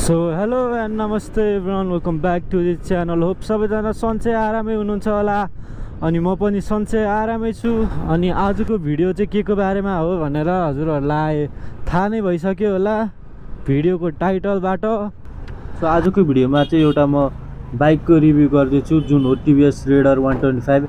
So hello and नमस्ते everyone, welcome back to the channel. Hope सबैजना सन्चै आरामै हुनुहुन्छ होला। अनि म पनि सन्चै आरामै छु। अनि आजको भिडियो चाहिँ के को बारेमा हो भनेर हजुरहरूलाई थाहा नै भइसक्यो होला भिडियोको टाइटलबाट। सो आजको भिडियोमा चाहिँ एउटा म बाइकको रिभ्यू गर्दैछु, जुन हो टिभिएस रेडर 125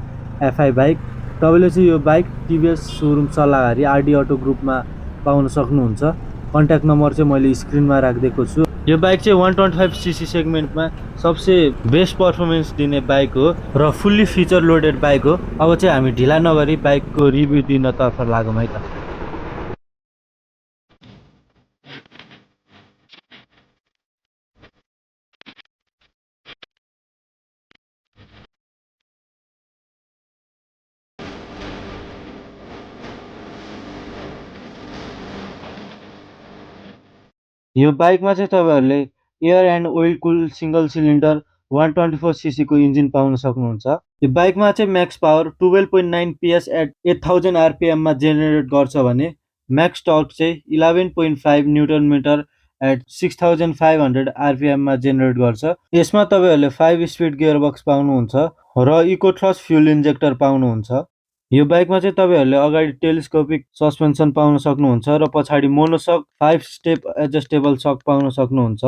एफआई बाइक। तपाईँले चाहिँ यो बाइक टिभिएस सोरुम सल्लाहकारी आरडी अटो ग्रुपमा पाउन सक्नुहुन्छ। कन्ट्याक्ट नम्बर चाहिँ मैले स्क्रिनमा राखिदिएको छु। यो बाइक चाहिँ 125cc सेगमेन्टमा सबसे बेस्ट पर्फर्मेन्स दिने बाइक हो र फुल्ली फिचर लोडेड बाइक हो। अब चाहिँ हामी ढिला नगरी बाइकको रिभ्यू दिनतर्फ लागौँ है त। यो बाइकमा चाहिँ तपाईँहरूले air and oil cool single cylinder 124cc को इन्जिन पाउन सक्नुहुन्छ। यो बाइकमा चाहिँ max power 12.9 PS at 8000 RPM मा जेनेरेट गर्छ भने म्याक्स टर्क चाहिँ 11.5 न्युटन मिटर एट 6500 RPM मा जेनेरेट गर्छ। यसमा तपाईँहरूले 5 स्पिड गियरबक्स पाउनुहुन्छ र इको थ्रस्ट फ्युल इन्जेक्टर पाउनुहुन्छ। यो बाइकमा चाहिँ तपाईँहरूले अगाडि टेलिस्कोपिक सस्पेन्सन पाउन सक्नुहुन्छ र पछाडि मोनोसक 5 स्टेप एडजस्टेबल सक पाउन सक्नुहुन्छ।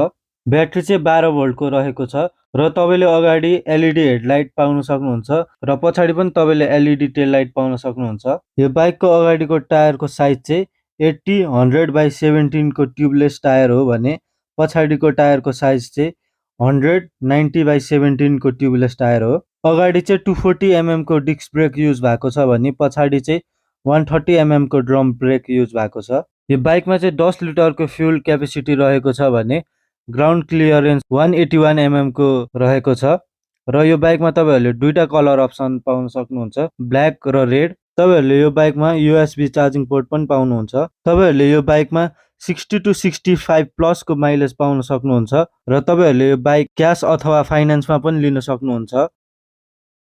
ब्याट्री चाहिँ 12 भोल्टको रहेको छ र तपाईँले अगाडि एलइडी हेडलाइट पाउन सक्नुहुन्छ र पछाडि पनि तपाईँले एलइडी टेल लाइट पाउन सक्नुहुन्छ। यो बाइकको अगाडिको टायरको साइज चाहिँ 80/100/17 को ट्युबलेस टायर हो भने पछाडिको टायरको साइज चाहिँ 190/17 को ट्युबलेस टायर हो। अगाडि चाहिँ 240 mm को डिस्क ब्रेक युज भएको छ भने पछाडि चाहिँ 130 mm को ड्रम ब्रेक युज भएको छ। यो बाइकमा चाहिँ 10 लिटरको फ्युल क्यापेसिटी रहेको छ भने ग्राउन्ड क्लियरेन्स 181 mm को रहेको छ र यो बाइकमा तपाईँहरूले दुईटा कलर अप्सन पाउन सक्नुहुन्छ, ब्ल्याक र रेड। तपाईँहरूले यो बाइकमा USB चार्जिङ पोर्ट पनि पाउनुहुन्छ। तपाईँहरूले यो बाइकमा 60 to 65 प्लस को माइलेज पाउन सक्नुहुन्छ र तपाईँहरूले यो बाइक क्यास अथवा फाइनेन्समा पनि लिन सक्नुहुन्छ।